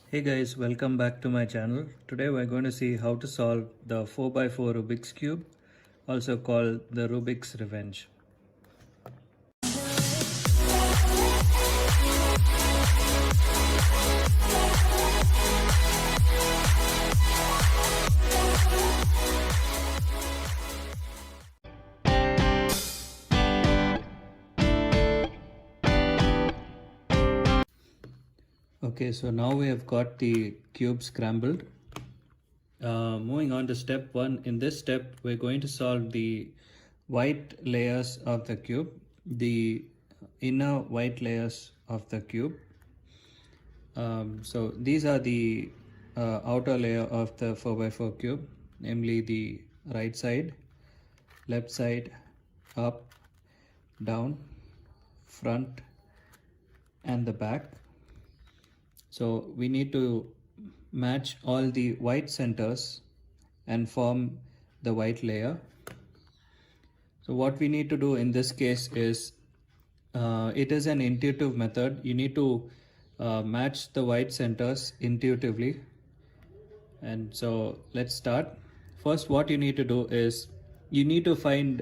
Hey guys, welcome back to my channel. Today we're going to see how to solve the 4x4 Rubik's Cube, also called the Rubik's Revenge. Okay, so now we have got the cube scrambled. Moving on to step 1. In this step, we're going to solve the white layers of the cube, the inner white layers of the cube. So these are the outer layer of the 4x4 cube, namely the right side, left side, up, down, front, and the back. So we need to match all the white centers and form the white layer. So what we need to do in this case is, it is an intuitive method. You need to match the white centers intuitively. And so let's start. First, what you need to do is you need to find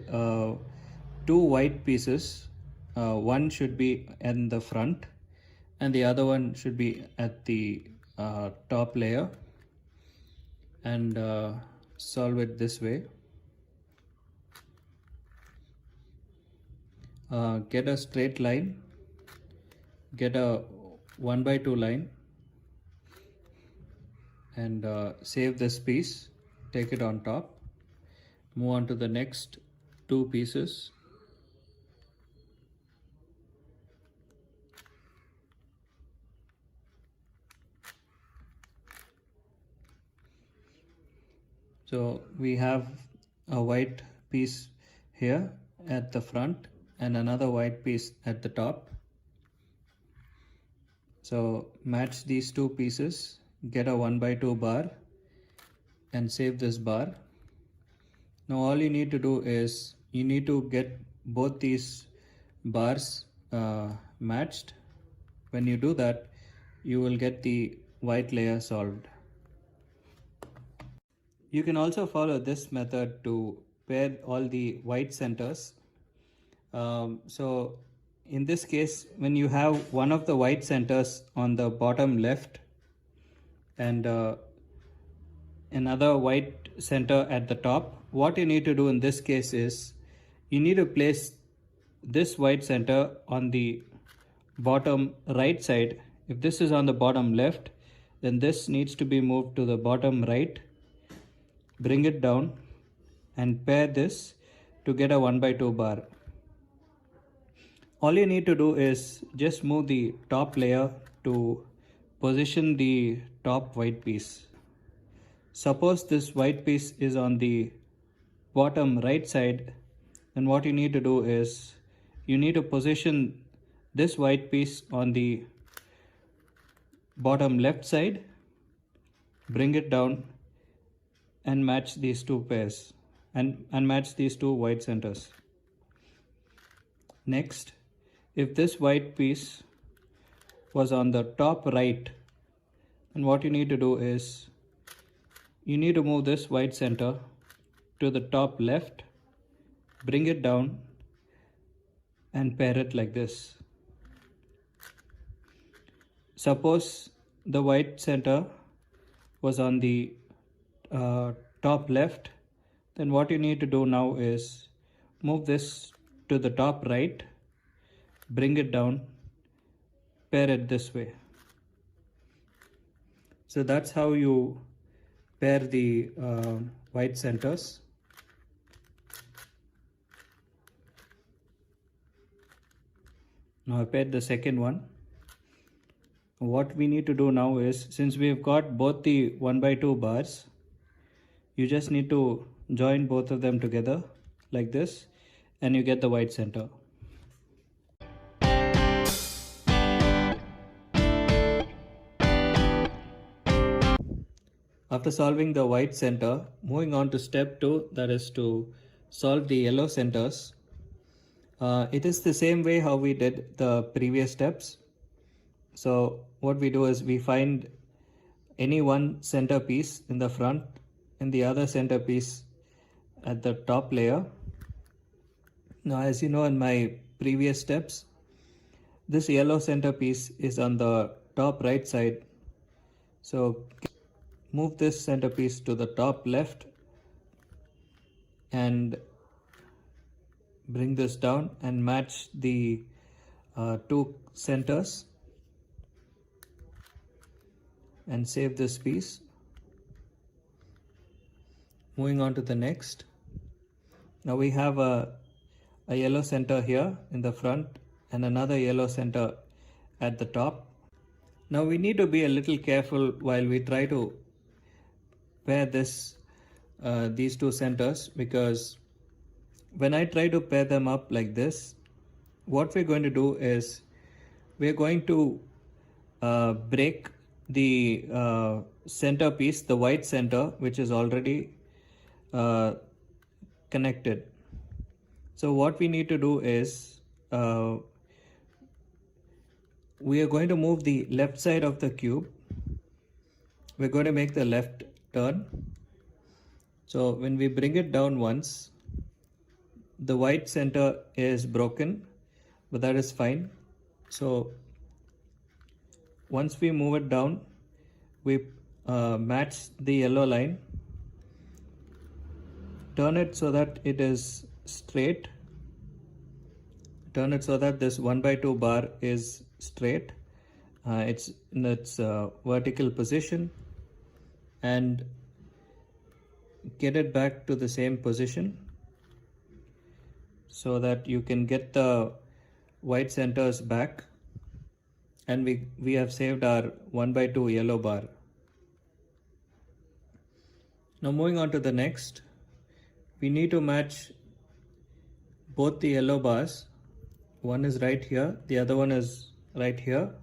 two white pieces. One should be in the front and the other one should be at the top layer, and solve it this way. Get a straight line, get a 1x2 line, and save this piece, take it on top, move on to the next two pieces. So we have a white piece here at the front and another white piece at the top. So match these two pieces, get a 1x2 bar and save this bar. Now all you need to do is you need to get both these bars matched. When you do that, you will get the white layer solved. You can also follow this method to pair all the white centers. So in this case, when you have one of the white centers on the bottom left and another white center at the top, what you need to do in this case is you need to place this white center on the bottom right side. If this is on the bottom left, then this needs to be moved to the bottom right. Bring it down and pair this to get a 1x2 bar. All you need to do is just move the top layer to position the top white piece. Suppose this white piece is on the bottom right side, then what you need to do is you need to position this white piece on the bottom left side, bring it down and match these two pairs and match these two white centers. Next, if this white piece was on the top right, then what you need to do is you need to move this white center to the top left, bring it down and pair it like this. Suppose the white center was on the top left, then what you need to do now is move this to the top right, bring it down, pair it this way. So that's how you pair the white centers. Now I paired the second one. What we need to do now is, since we've got both the 1x2 bars, you just need to join both of them together like this and you get the white center. After solving the white center, moving on to step 2, that is to solve the yellow centers. It is the same way how we did the previous steps. So what we do is we find any one centerpiece in the front and the other centerpiece at the top layer. Now, as you know, in my previous steps, this yellow centerpiece is on the top right side. So move this centerpiece to the top left and bring this down and match the two centers and save this piece. Moving on to the next. Now we have a yellow center here in the front and another yellow center at the top. Now we need to be a little careful while we try to pair these two centers, because when I try to pair them up like this, what we're going to do is we're going to break the center piece, the white center, which is already connected. So what we need to do is we are going to move the left side of the cube. We're going to make the left turn. So when we bring it down once, the white center is broken, but that is fine. So once we move it down, we match the yellow line, turn it so that it is straight, turn it so that this 1/2 bar is straight, it's in its vertical position, and get it back to the same position so that you can get the white centers back, and we have saved our 1/2 yellow bar. Now moving on to the next, we need to match both the yellow bars. One is right here, the other one is right here.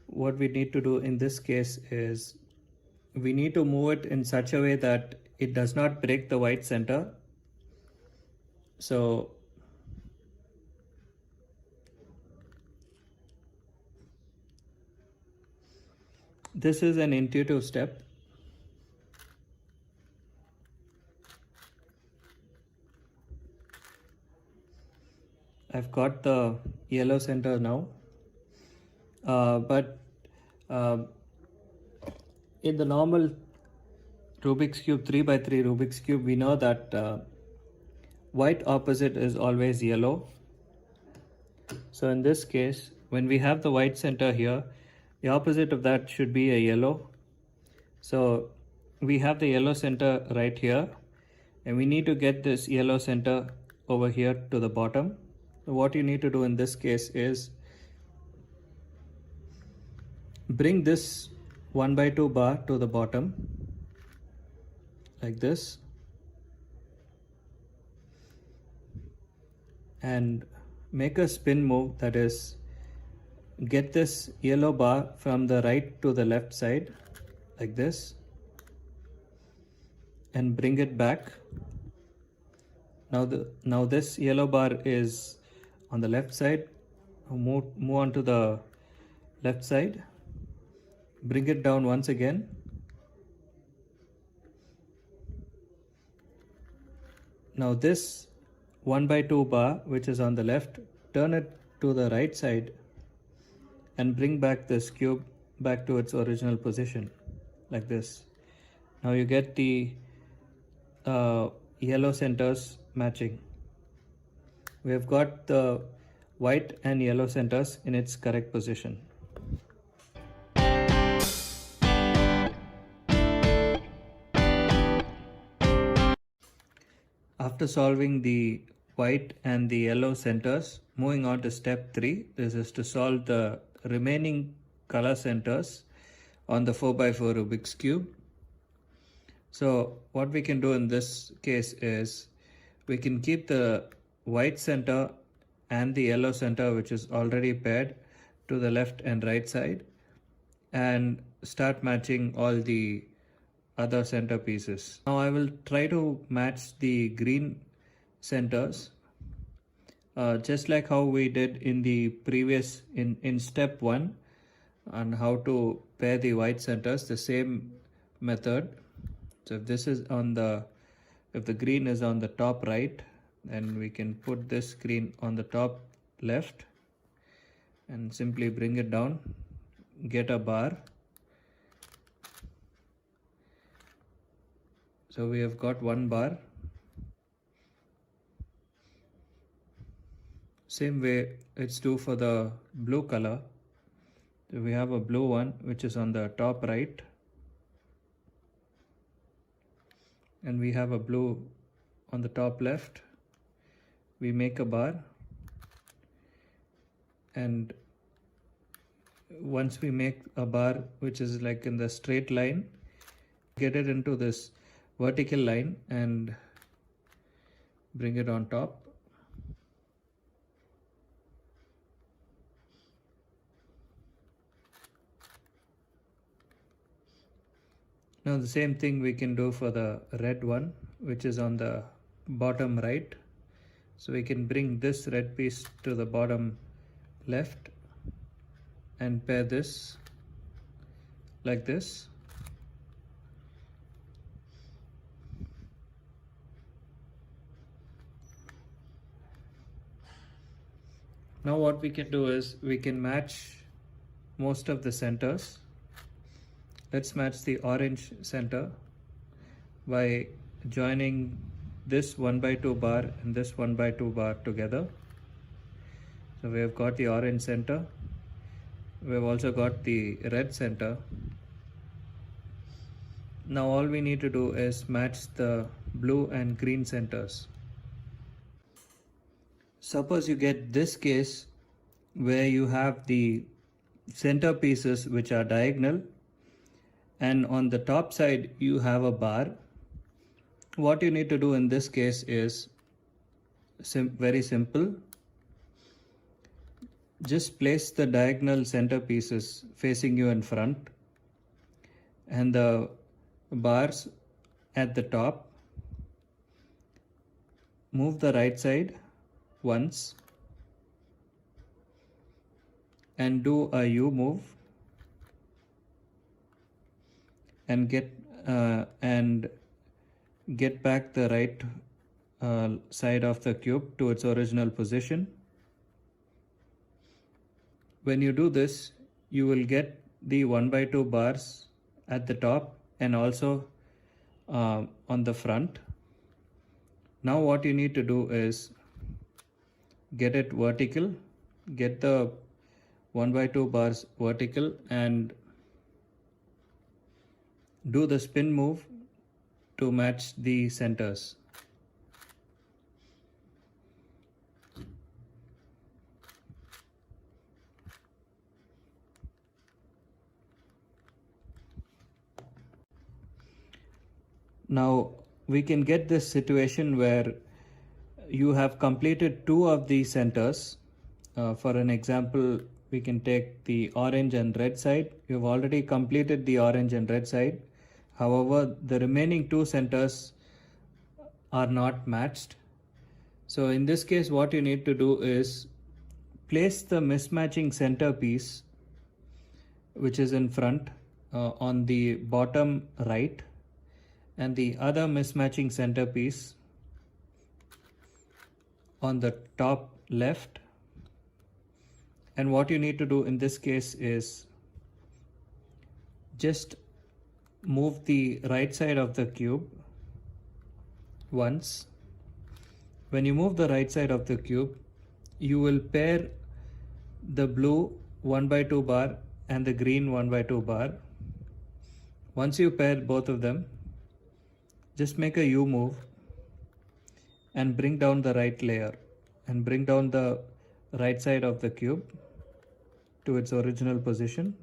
What we need to do in this case is we need to move it in such a way that it does not break the white center. So this is an intuitive step. I've got the yellow center now, but in the normal Rubik's Cube, 3x3 Rubik's Cube, we know that white opposite is always yellow. So in this case, when we have the white center here, the opposite of that should be a yellow. So we have the yellow center right here, and we need to get this yellow center over here to the bottom. So what you need to do in this case is bring this 1/2 bar to the bottom like this, and make a spin move, that is get this yellow bar from the right to the left side like this and bring it back. Now this yellow bar is on the left side. Move on to the left side, bring it down once again. Now this 1/2 bar, which is on the left, turn it to the right side and bring back this cube back to its original position like this. Now you get the yellow centers matching. We have got the white and yellow centers in its correct position. After solving the white and the yellow centers, moving on to step 3, this is to solve the remaining color centers on the 4x4 Rubik's Cube. So what we can do in this case is we can keep the white center and the yellow center, which is already paired, to the left and right side, and start matching all the other center pieces. Now I will try to match the green centers just like how we did in the previous in step 1 on how to pair the white centers. The same method. So if this is on the, if the green is on the top right, then we can put this green on the top left and simply bring it down, get a bar. So we have got one bar. Same way it's true for the blue color. So we have a blue one which is on the top right, and we have a blue on the top left. We make a bar, and once we make a bar which is like in the straight line, get it into this vertical line and bring it on top. Now the same thing we can do for the red one which is on the bottom right. So we can bring this red piece to the bottom left and pair this like this. Now what we can do is we can match most of the centers. Let's match the orange center by joining this 1/2 bar and this 1/2 bar together. So we have got the orange center. We have also got the red center. Now all we need to do is match the blue and green centers. Suppose you get this case where you have the center pieces which are diagonal, and on the top side you have a bar. What you need to do in this case is very simple. Just place the diagonal center pieces facing you in front and the bars at the top. Move the right side once and do a U move and get back the right side of the cube to its original position. When you do this, you will get the 1/2 bars at the top and also on the front. Now what you need to do is get it vertical, get the 1/2 bars vertical and do the spin move to match the centers. Now we can get this situation where you have completed two of the centers. For an example, we can take the orange and red side. You've already completed the orange and red side. However, the remaining two centers are not matched. So in this case, what you need to do is place the mismatching center piece, which is in front, on the bottom right, and the other mismatching center piece on the top left. And what you need to do in this case is just move the right side of the cube once. When you move the right side of the cube, you will pair the blue 1/2 bar and the green 1/2 bar. Once you pair both of them, just make a U move and bring down the right layer and bring down the right side of the cube to its original position.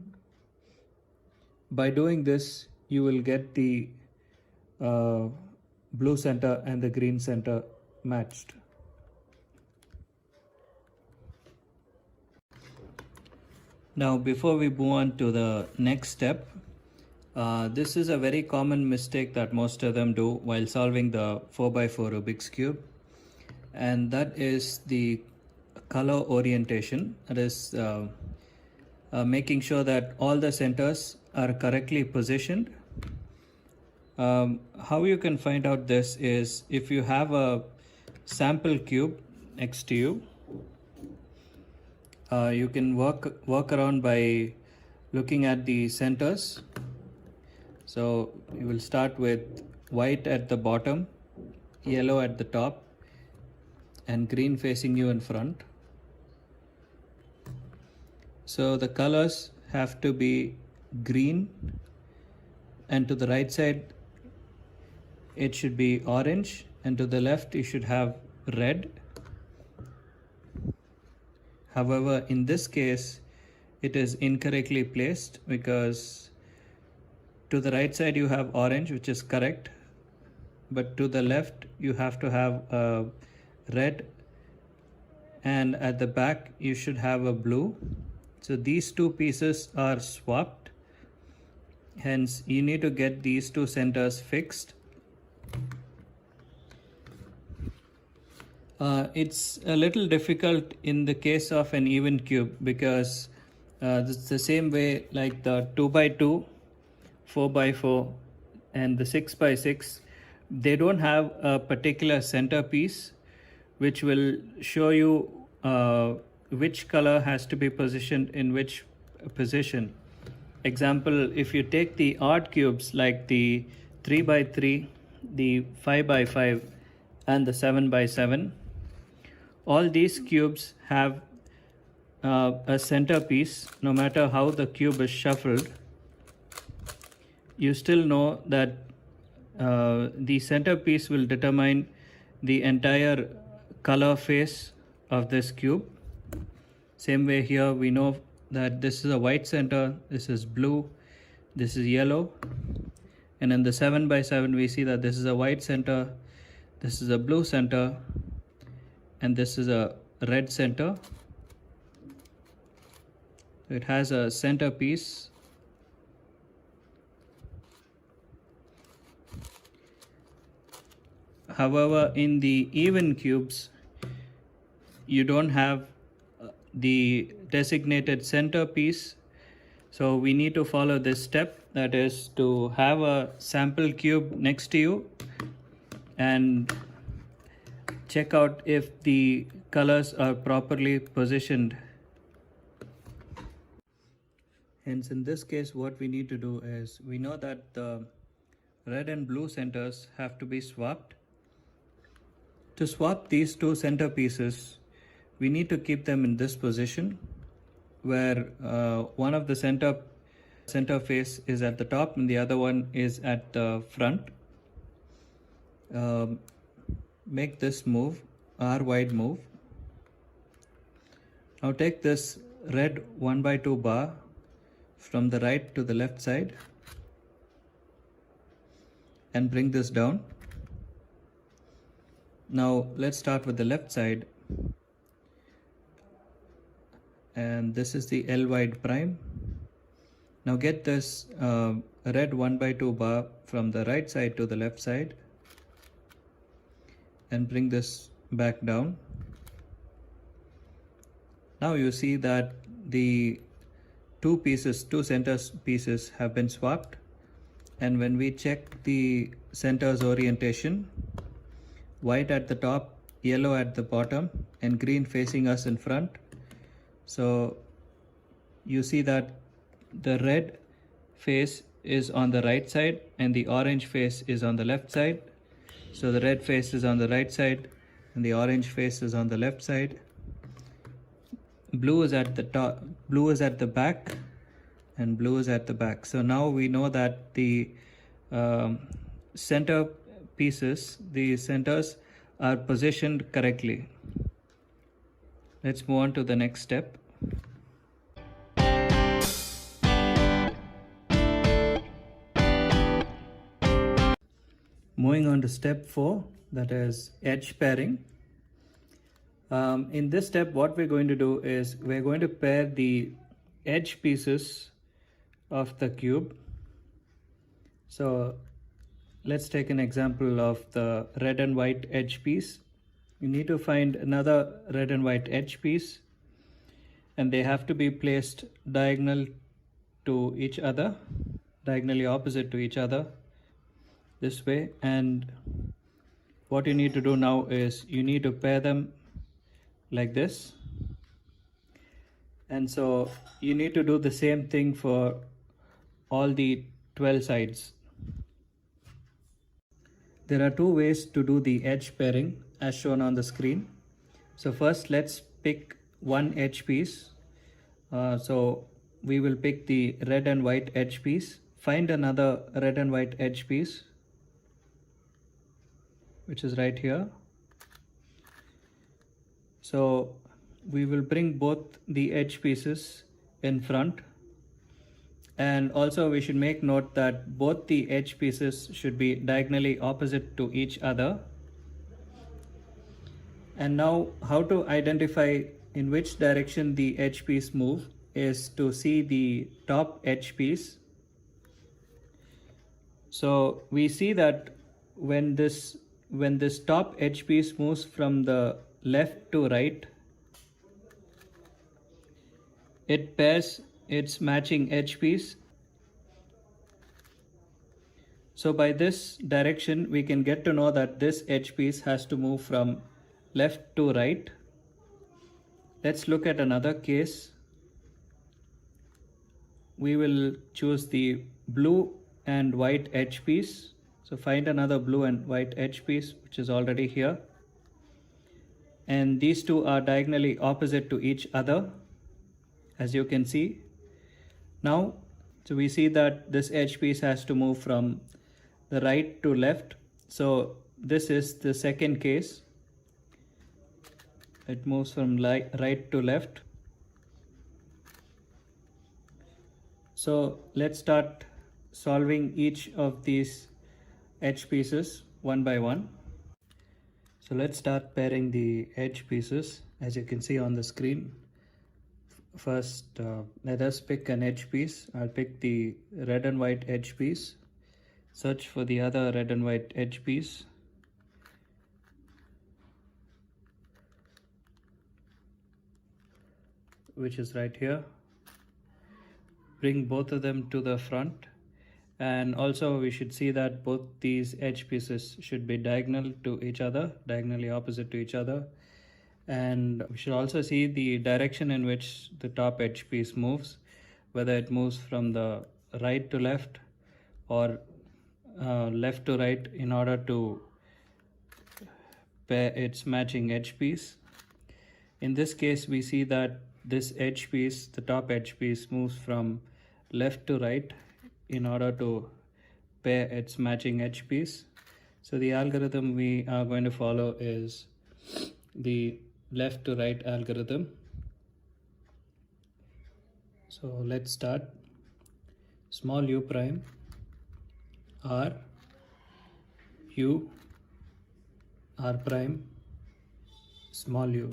By doing this, you will get the blue center and the green center matched. Now before we move on to the next step, this is a very common mistake that most of them do while solving the 4x4 Rubik's Cube, and that is the color orientation. That is making sure that all the centers are correctly positioned How you can find out this is if you have a sample cube next to you, you can work around by looking at the centers. So you will start with white at the bottom, yellow at the top, and green facing you in front. So the colors have to be green, and to the right side it should be orange, and to the left you should have red. However, in this case it is incorrectly placed, because to the right side you have orange, which is correct, but to the left you have to have red, and at the back you should have a blue. So these two pieces are swapped, hence you need to get these two centers fixed. It's a little difficult in the case of an even cube, because it's the same way like the 2x2, 4x4 and the 6x6, they don't have a particular centerpiece which will show you which color has to be positioned in which position. Example, if you take the odd cubes like the 3x3, the 5x5 and the 7x7, all these cubes have a centerpiece. No matter how the cube is shuffled, you still know that the centerpiece will determine the entire color face of this cube. Same way here, we know that this is a white center, this is blue, this is yellow, and in the 7x7 we see that this is a white center, this is a blue center, and this is a red center. It has a centerpiece. However, in the even cubes, you don't have the designated centerpiece. So we need to follow this step, that is to have a sample cube next to you and check out if the colors are properly positioned. Hence, in this case, what we need to do is, we know that the red and blue centers have to be swapped. To swap these two centerpieces, we need to keep them in this position, where one of the center face is at the top and the other one is at the front. Make this move, R wide move. Now take this red 1x2 bar from the right to the left side and bring this down. Now let's start with the left side, and this is the L wide prime. Now get this red 1x2 bar from the right side to the left side and bring this back down. Now you see that the two center pieces have been swapped, and when we check the center's orientation, white at the top, yellow at the bottom, and green facing us in front. So you see that the red face is on the right side and the orange face is on the left side. So the red face is on the right side and the orange face is on the left side. Blue is at the top, blue is at the back, and blue is at the back. So now we know that the center pieces, the centers are positioned correctly. Let's move on to the next step. Moving on to step 4, that is edge pairing. In this step, what we're going to do is we're going to pair the edge pieces of the cube. So let's take an example of the red and white edge piece. You need to find another red and white edge piece, and they have to be placed diagonal to each other, diagonally opposite to each other. this way, and what you need to do now is you need to pair them like this. And so you need to do the same thing for all the 12 sides. There are two ways to do the edge pairing as shown on the screen. So first let's pick one edge piece. So we will pick the red and white edge piece. Find another red and white edge piece, which is right here. So we will bring both the edge pieces in front, and also we should make note that both the edge pieces should be diagonally opposite to each other. And now how to identify in which direction the edge piece move is to see the top edge piece. So we see that when this top edge piece moves from the left to right, it pairs its matching edge piece. So by this direction we can get to know that this edge piece has to move from left to right. Let's look at another case. We will choose the blue and white edge piece. So find another blue and white edge piece, which is already here. And these two are diagonally opposite to each other, as you can see. Now, so we see that this edge piece has to move from the right to left. So this is the second case. It moves from right to left. So let's start solving each of these edge pieces one by one. So let's start pairing the edge pieces, as you can see on the screen. First, let us pick an edge piece. I'll pick the red and white edge piece. Search for the other red and white edge piece. Which is right here. Bring both of them to the front, and also we should see that both these edge pieces should be diagonal to each other, diagonally opposite to each other. And we should also see the direction in which the top edge piece moves, whether it moves from the right to left or left to right, in order to pair its matching edge piece. In this case, we see that this edge piece, the top edge piece, moves from left to right in order to pair its matching edge piece. So the algorithm we are going to follow is the left to right algorithm. So let's start. Small u prime, r, u, r prime, small u.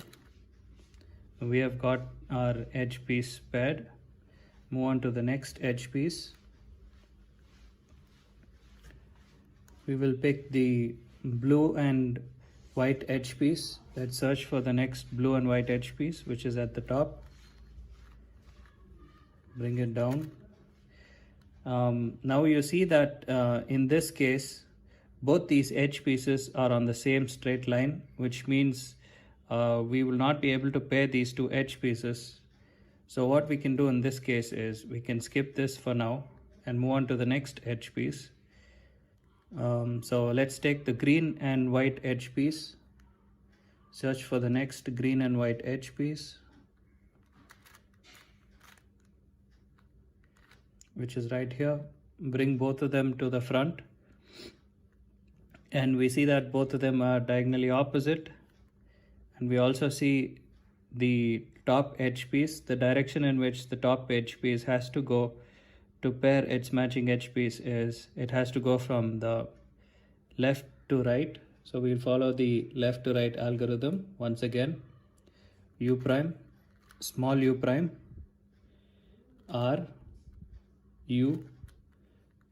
We have got our edge piece paired. Move on to the next edge piece. We will pick the blue and white edge piece. Let's search for the next blue and white edge piece, which is at the top. Bring it down. Now you see that in this case, both these edge pieces are on the same straight line, which means we will not be able to pair these two edge pieces. So what we can do in this case is we can skip this for now and move on to the next edge piece. So let's take the green and white edge piece. Search for the next green and white edge piece, which is right here. Bring both of them to the front, and we see that both of them are diagonally opposite. And we also see the top edge piece, the direction in which the top edge piece has to go to pair its matching edge piece is it has to go from the left to right. So we'll follow the left to right algorithm once again. U prime, small u prime, r, u,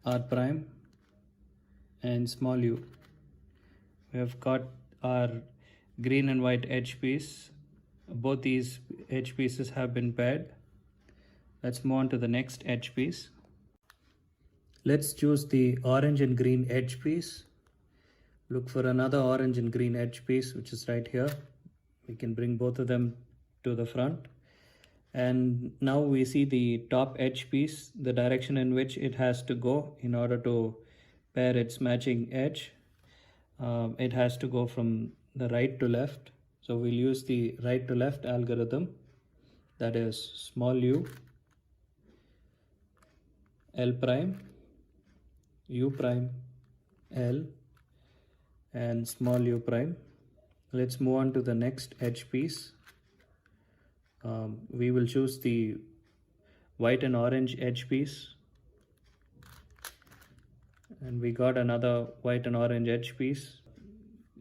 r prime, and small u. We have got our green and white edge piece. Both these edge pieces have been paired. Let's move on to the next edge piece. Let's choose the orange and green edge piece. Look for another orange and green edge piece, which is right here. We can bring both of them to the front. And now we see the top edge piece, the direction in which it has to go in order to pair its matching edge. It has to go from the right to left. So we'll use the right to left algorithm. That is small u, L prime, u prime, L, and small u prime. Let's move on to the next edge piece. We will choose the white and orange edge piece. And we got another white and orange edge piece.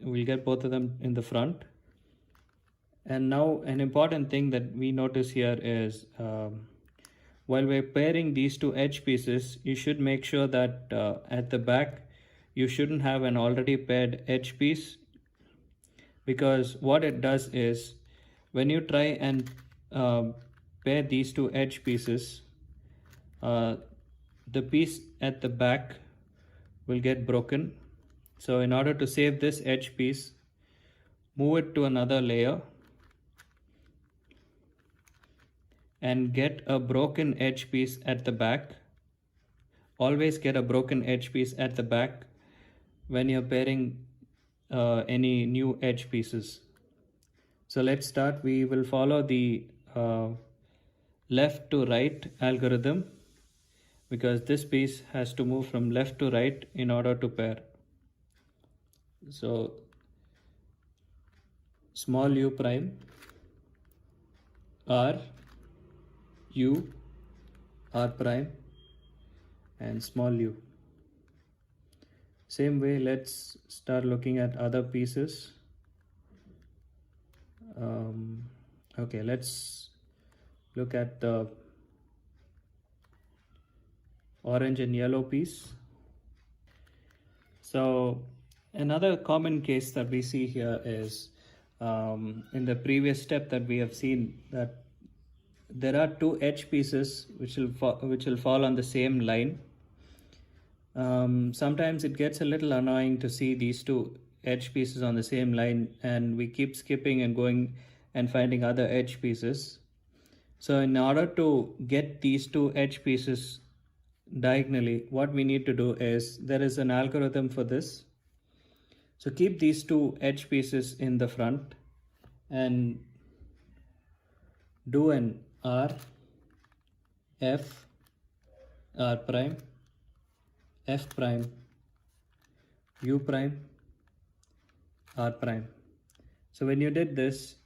We'll get both of them in the front. And now an important thing that we notice here is while we're pairing these two edge pieces, you should make sure that at the back you shouldn't have an already paired edge piece, because what it does is when you try and pair these two edge pieces, the piece at the back will get broken. So in order to save this edge piece, move it to another layer and get a broken edge piece at the back. Always get a broken edge piece at the back when you're pairing any new edge pieces. So let's start. We will follow the left to right algorithm, because this piece has to move from left to right in order to pair. So small u prime, R, U, R prime, and small u. Same way, let's start looking at other pieces. Okay, let's look at the orange and yellow piece. So another common case that we see here is in the previous step that we have seen, that there are two edge pieces which will fall on the same line. Sometimes it gets a little annoying to see these two edge pieces on the same line, and we keep skipping and going and finding other edge pieces. So in order to get these two edge pieces diagonally, what we need to do is, there is an algorithm for this. So keep these two edge pieces in the front and do an R, F, R prime, F prime, U prime, R prime. So when you did this,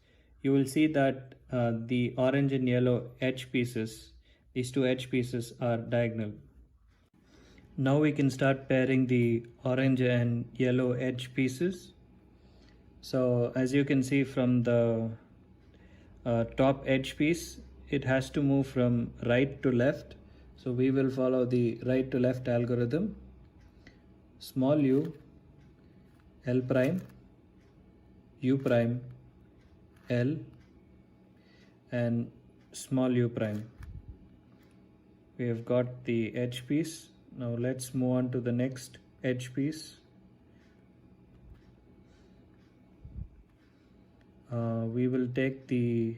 you will see that the orange and yellow edge pieces, these two edge pieces, are diagonal. Now we can start pairing the orange and yellow edge pieces. So as you can see from the top edge piece, it has to move from right to left. So we will follow the right to left algorithm. Small u, L prime, U prime, L, and small u prime. We have got the edge piece. Now let's move on to the next edge piece. We will take the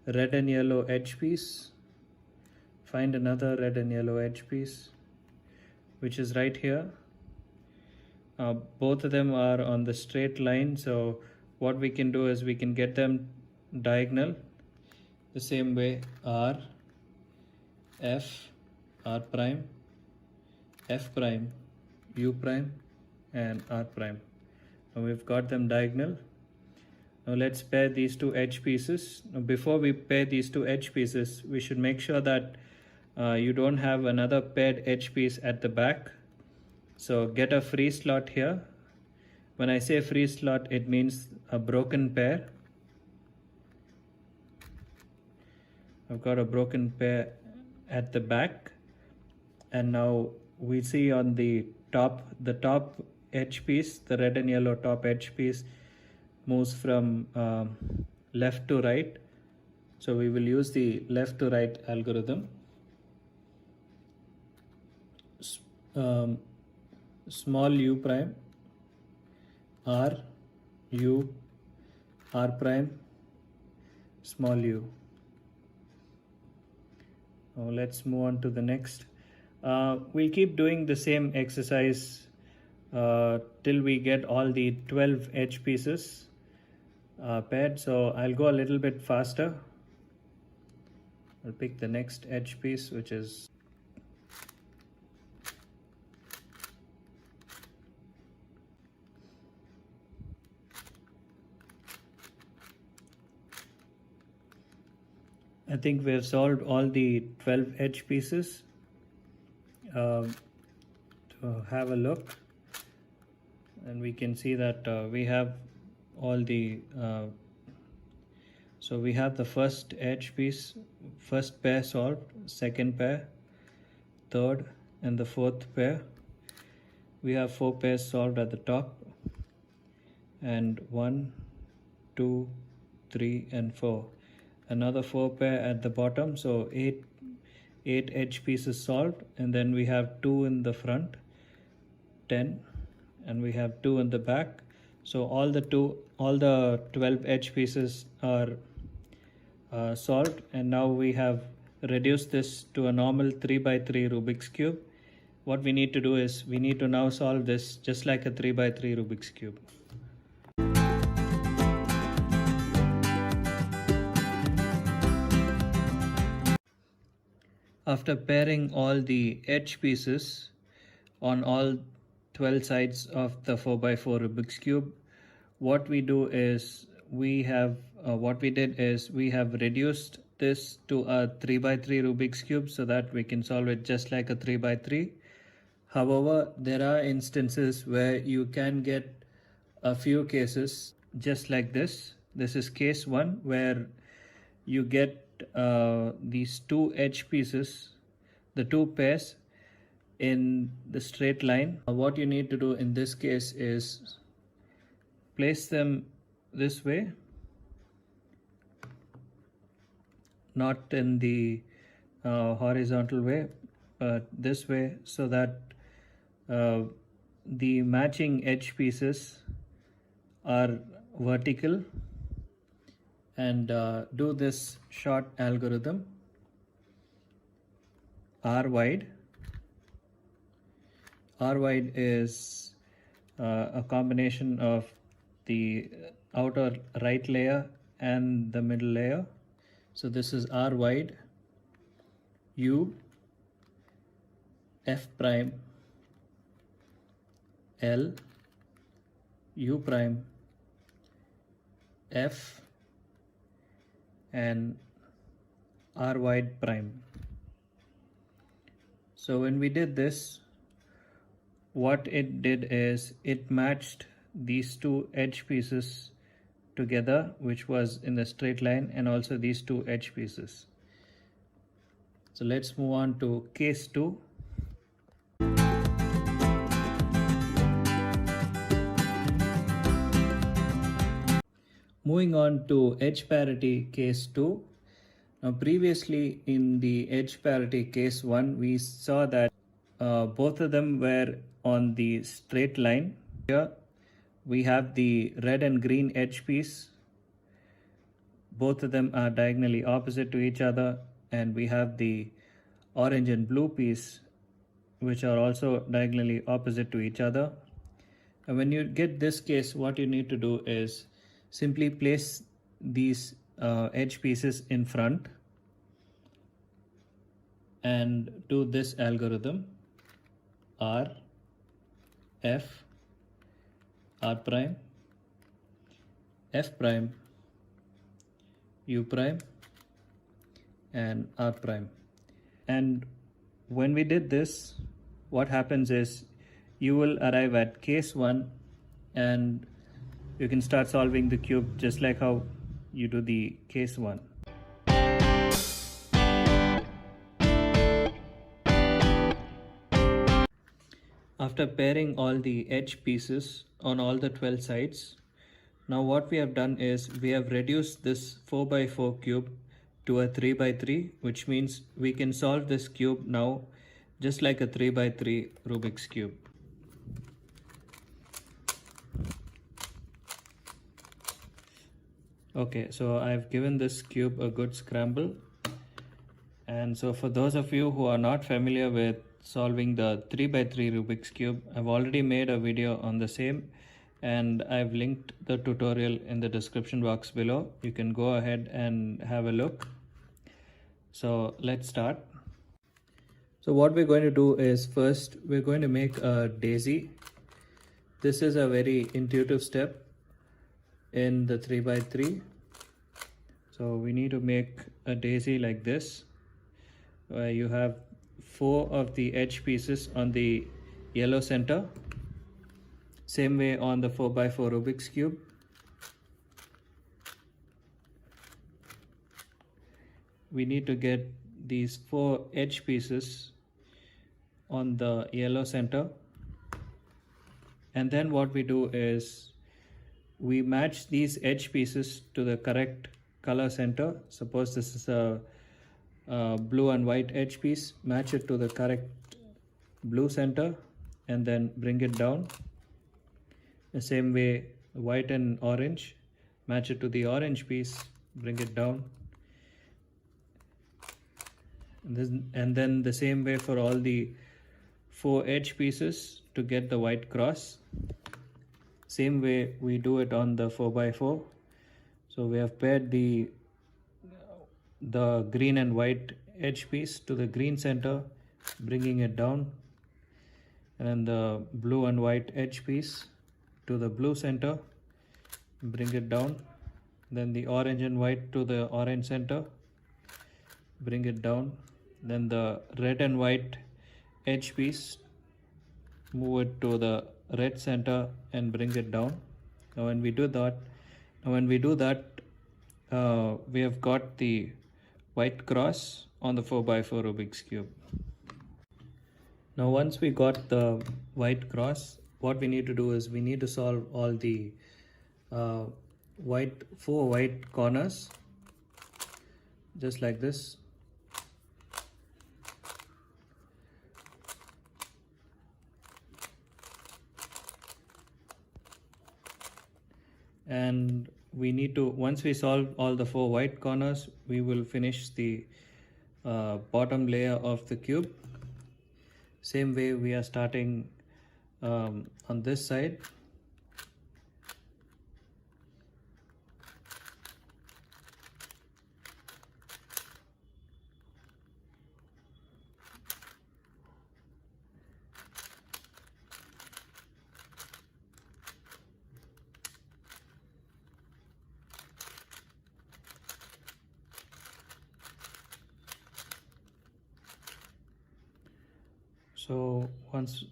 red and yellow edge piece, find another red and yellow edge piece, which is right here. Both of them are on the straight line, so what we can do is we can get them diagonal the same way: R, F, R prime, F prime, U prime, and R prime. Now we've got them diagonal. Now let's pair these two edge pieces. Now before we pair these two edge pieces, we should make sure that you don't have another paired edge piece at the back. So get a free slot here. When I say free slot, it means a broken pair. I've got a broken pair at the back, and now we see on the top edge piece, the red and yellow top edge piece moves from left to right. So we will use the left to right algorithm. um, small u prime, r, u, r prime, small u. Now let's move on to the next. We'll keep doing the same exercise till we get all the 12 edge pieces paired. So I'll go a little bit faster. I'll pick the next edge piece, which is I think we have solved all the 12 edge pieces. To have a look, and we can see that we have all the so we have the first edge piece, first pair solved, second pair, third and the fourth pair. We have 4 pairs solved at the top, and 1, 2, 3 and 4. Another 4 pair at the bottom, so 8 edge pieces solved, and then we have 2 in the front, 10, and we have 2 in the back. So all the 12 edge pieces are solved, and now we have reduced this to a normal 3x3 Rubik's cube. What we need to do is we need to now solve this just like a 3x3 Rubik's cube. After pairing all the edge pieces on all 12 sides of the 4x4 Rubik's cube, what we do is we have reduced this to a 3x3 Rubik's cube so that we can solve it just like a 3x3. However, there are instances where you can get a few cases just like this. This is case 1 where you get these 2 edge pieces, the 2 pairs in the straight line. What you need to do in this case is place them this way, not in the horizontal way, but this way, so that the matching edge pieces are vertical, and do this short algorithm r wide. R wide is a combination of the outer right layer and the middle layer. So this is R wide, U, F prime, L, U prime, F, and R wide prime. So when we did this, what it did is it matched these 2 edge pieces together, which was in the straight line, and also these 2 edge pieces. So let's move on to case 2. Moving on to edge parity case 2. Now previously in the edge parity case 1, we saw that both of them were on the straight line. Here we have the red and green edge piece. Both of them are diagonally opposite to each other, and we have the orange and blue piece, which are also diagonally opposite to each other. And when you get this case, what you need to do is simply place these edge pieces in front and do this algorithm: R, F, R prime, F prime, U prime, and R prime. And when we did this, what happens is you will arrive at case 1, and you can start solving the cube just like how you do the case 1. After pairing all the edge pieces on all the 12 sides, now what we have done is we have reduced this 4x4 cube to a 3x3, which means we can solve this cube now just like a 3x3 Rubik's Cube. Okay, so I've given this cube a good scramble. And so for those of you who are not familiar with solving the 3x3 Rubik's Cube, I've already made a video on the same, and I've linked the tutorial in the description box below. You can go ahead and have a look. So let's start. So what we're going to do is, first we're going to make a daisy. This is a very intuitive step in the 3x3. So we need to make a daisy like this, where you have 4 of the edge pieces on the yellow center. Same way on the 4x4 Rubik's Cube. We need to get these 4 edge pieces on the yellow center. And then what we do is we match these edge pieces to the correct color center. Suppose this is a blue and white edge piece, match it to the correct blue center and then bring it down. The same way, white and orange, match it to the orange piece, bring it down. And then the same way for all the 4 edge pieces to get the white cross. Same way we do it on the 4x4. So we have paired the green and white edge piece to the green center, bringing it down, and then the blue and white edge piece to the blue center, bring it down. Then the orange and white to the orange center, bring it down. Then the red and white edge piece, move it to the red center and bring it down. Now when we do that, we have got the white cross on the 4x4 Rubik's Cube. Now once we got the white cross, what we need to do is we need to solve all the 4 white corners, just like this. And we need to, once we solve all the 4 white corners, we will finish the bottom layer of the cube. Same way we are starting on this side. So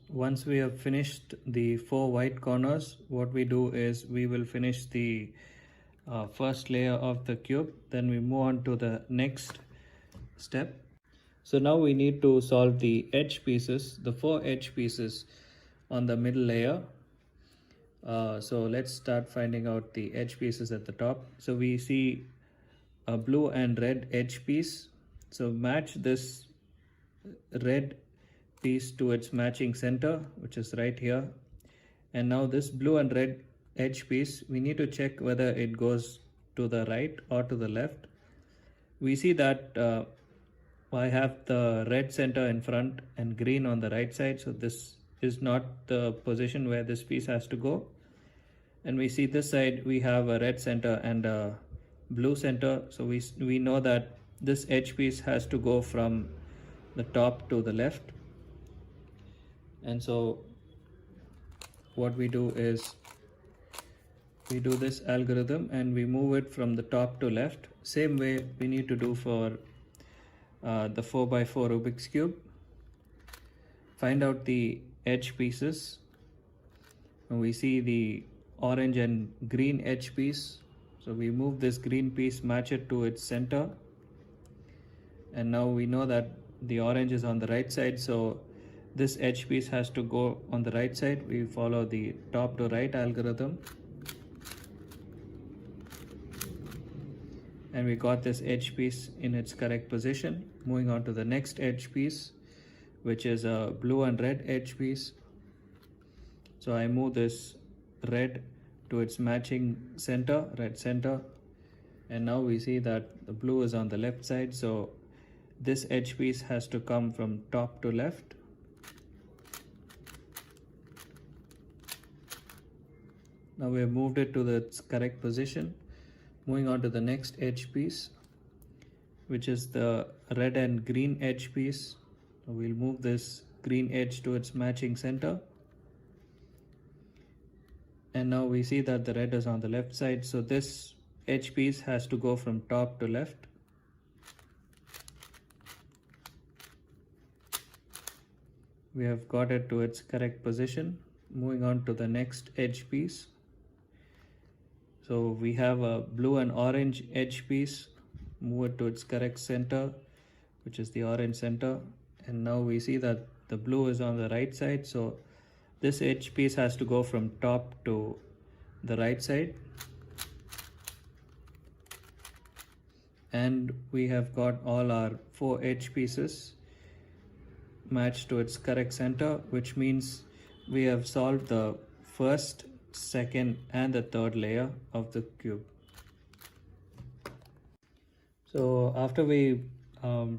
once we have finished the 4 white corners, what we do is we will finish the first layer of the cube. Then we move on to the next step. So now we need to solve the edge pieces, the 4 edge pieces on the middle layer. So let's start finding out the edge pieces at the top. So we see a blue and red edge piece. So match this red piece to its matching center, which is right here. And now this blue and red edge piece, we need to check whether it goes to the right or to the left. We see that I have the red center in front and green on the right side, so this is not the position where this piece has to go. And we see this side we have a red center and a blue center, so we know that this edge piece has to go from the top to the left. And so what we do is we do this algorithm and we move it from the top to left. Same way we need to do for the 4x4 Rubik's Cube. Find out the edge pieces. And we see the orange and green edge piece. So we move this green piece, match it to its center. And now we know that the orange is on the right side, so this edge piece has to go on the right side. We follow the top to right algorithm. And we got this edge piece in its correct position. Moving on to the next edge piece, which is a blue and red edge piece. So I move this red to its matching center, red center, and now we see that the blue is on the left side, so this edge piece has to come from top to left. Now we have moved it to its correct position. Moving on to the next edge piece, which is the red and green edge piece. So we'll move this green edge to its matching center. And now we see that the red is on the left side, so this edge piece has to go from top to left. We have got it to its correct position. Moving on to the next edge piece. So we have a blue and orange edge piece. Move it to its correct center, which is the orange center. And now we see that the blue is on the right side, so this edge piece has to go from top to the right side. And we have got all our 4 edge pieces matched to its correct center, which means we have solved the first, second, and the third layer of the cube. So after we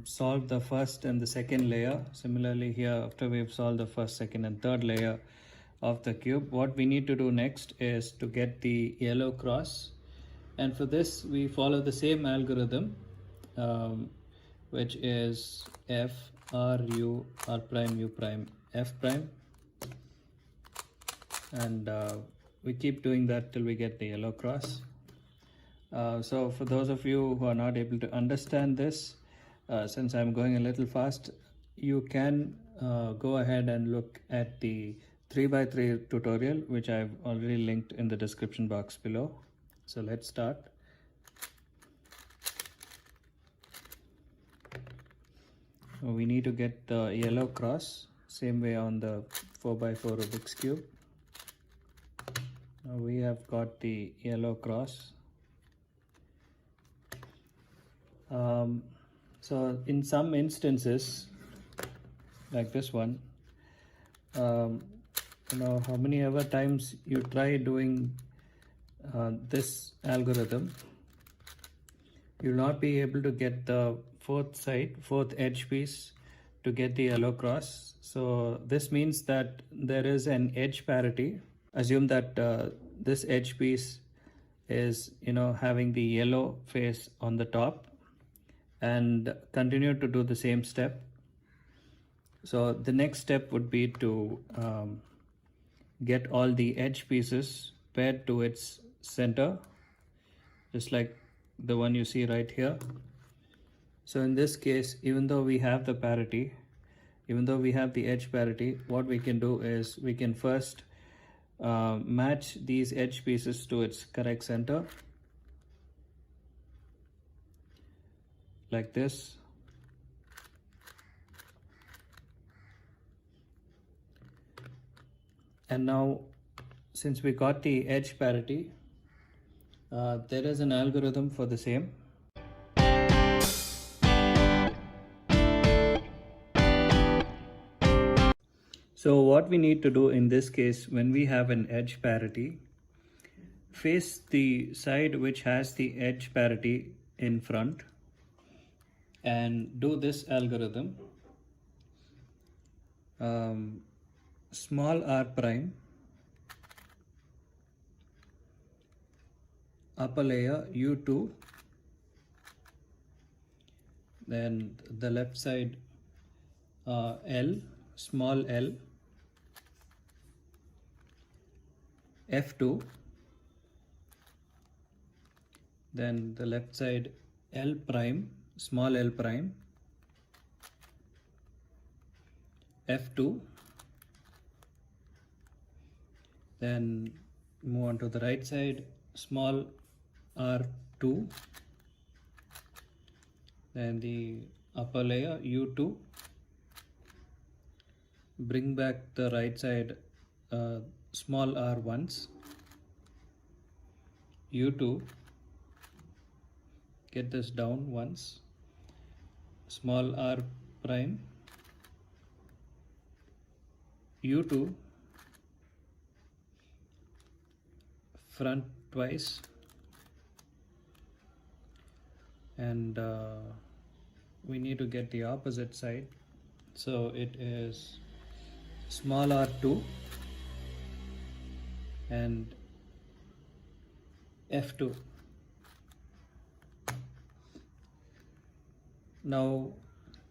solved the first and the second layer, similarly here after we've solved the first, second, and third layer of the cube, what we need to do next is to get the yellow cross, and for this we follow the same algorithm, which is F R U R prime U prime F prime, and we keep doing that till we get the yellow cross. So for those of you who are not able to understand this, since I'm going a little fast, you can go ahead and look at the 3x3 tutorial, which I've already linked in the description box below. So let's start. So we need to get the yellow cross, same way on the 4x4 Rubik's cube. Now we have got the yellow cross. So in some instances, like this one, how many ever times you try doing this algorithm, you'll not be able to get the fourth edge piece to get the yellow cross. So this means that there is an edge parity. Assume that this edge piece is having the yellow face on the top, and continue to do the same step. So the next step would be to get all the edge pieces paired to its center, just like the one you see right here. So in this case, even though we have the parity, even though we have the edge parity, what we can do is we can first match these edge pieces to its correct center, like this. And now, since we got the edge parity, there is an algorithm for the same. So what we need to do in this case, when we have an edge parity, face the side which has the edge parity in front and do this algorithm. Small r prime, upper layer u2, then the left side L, small l, F2, then the left side L prime, small l prime, F2, then move on to the right side, small r2, then the upper layer u2, bring back the right side small r once, u2, get this down once, small r prime, U2 front twice, and we need to get the opposite side, so it is small r2 and f2. Now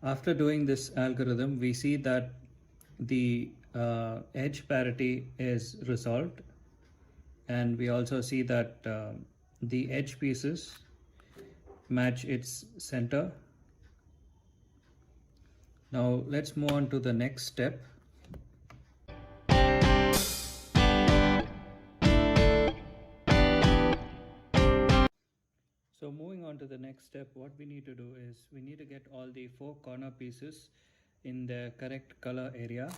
after doing this algorithm, we see that the edge parity is resolved, and we also see that the edge pieces match its center. Now let's move on to the next step. So moving on to the next step, what we need to do is we need to get all the 4 corner pieces in the correct color area.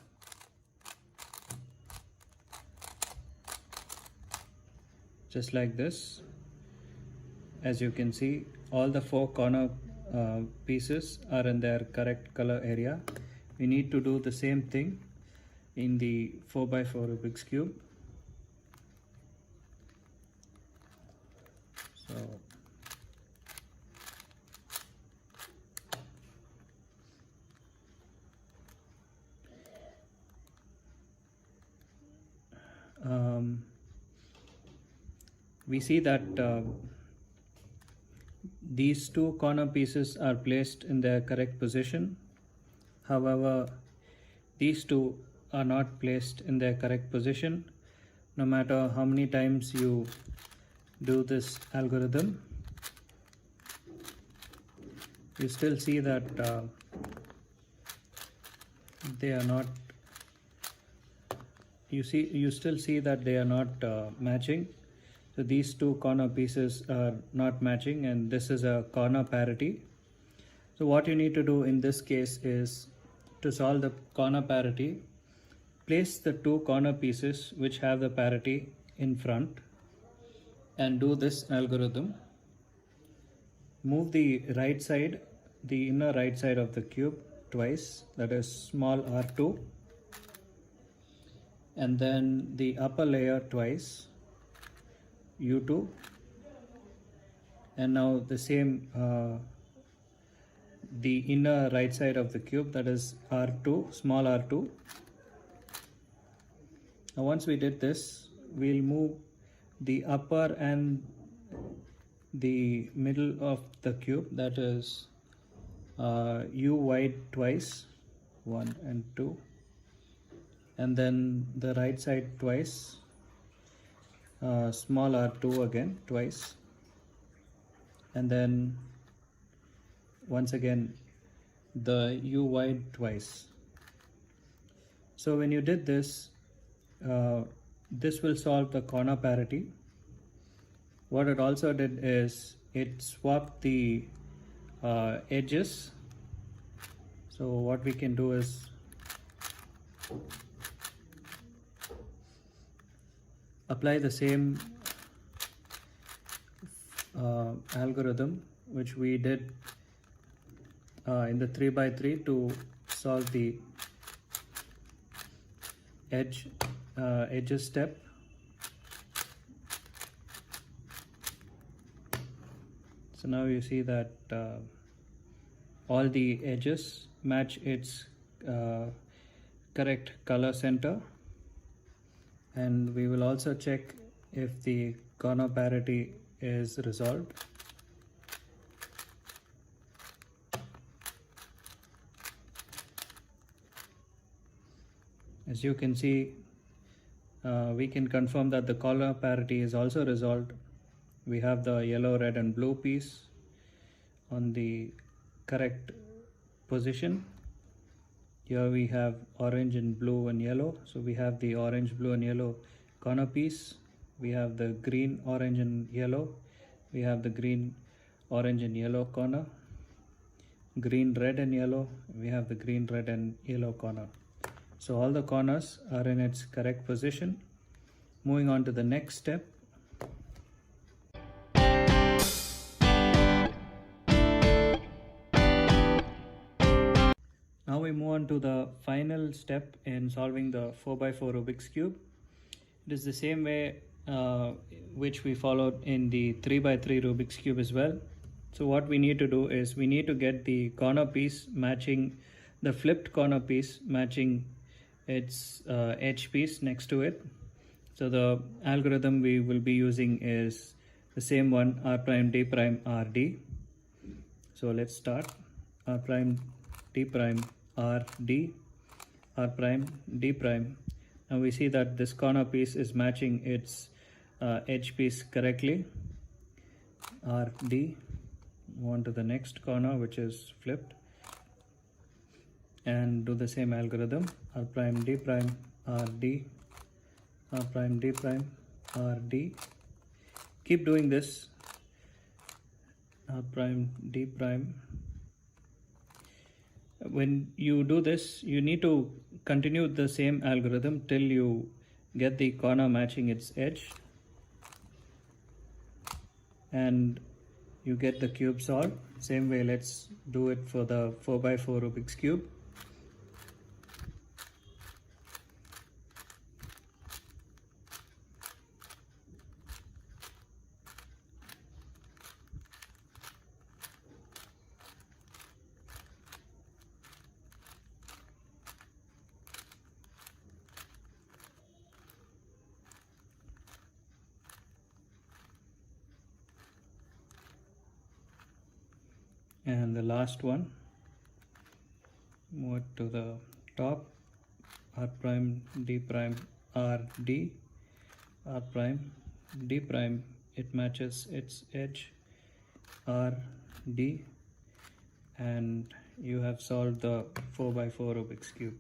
Just like this. As you can see, all the 4 corner pieces are in their correct color area. We need to do the same thing in the 4x4 Rubik's Cube. So we see that these 2 corner pieces are placed in their correct position. However, these 2 are not placed in their correct position. No matter how many times you do this algorithm, you still see that they are not. You still see that they are not matching. So these 2 corner pieces are not matching, and this is a corner parity. So what you need to do in this case is to solve the corner parity, place the 2 corner pieces which have the parity in front and do this algorithm. Move the right side, the inner right side of the cube twice, that is small r2, and then the upper layer twice, U2, and now the same the inner right side of the cube, that is R2, small r2. Now once we did this, we'll move the upper and the middle of the cube, that is U wide twice, 1 and 2, and then the right side twice, small r2 again twice, and then once again the U wide twice. So when you did this, this will solve the corner parity. What it also did is it swapped the edges. So what we can do is apply the same algorithm which we did in the 3x3 to solve the edges step. So now you see that all the edges match its correct color center, and we will also check if the corner parity is resolved. As you can see, we can confirm that the color parity is also resolved. We have the yellow, red and blue piece on the correct position. Here we have orange and blue and yellow. So we have the orange, blue and yellow corner piece. We have the green, orange and yellow. We have the green, orange and yellow corner. Green, red and yellow. We have the green, red and yellow corner. So all the corners are in its correct position. Moving on to the next step. Now we move on to the final step in solving the 4x4 Rubik's Cube. It is the same way which we followed in the 3x3 Rubik's Cube as well. So what we need to do is we need to get the corner piece matching, the flipped corner piece matching its edge piece next to it. So the algorithm we will be using is the same one, R prime D prime R D. So let's start. R prime D prime R D, R prime D prime. Now we see that this corner piece is matching its edge piece correctly. R D. Move on to the next corner, which is flipped, and do the same algorithm. R prime D prime R D, R prime D prime R D. Keep doing this. R prime D prime. When you do this, you need to continue the same algorithm till you get the corner matching its edge and you get the cube solved. Same way, let's do it for the 4x4 Rubik's Cube. And the last one, move it to the top. R prime D prime R D, R prime D prime, it matches its edge, R D, and you have solved the 4x4 Rubik's Cube.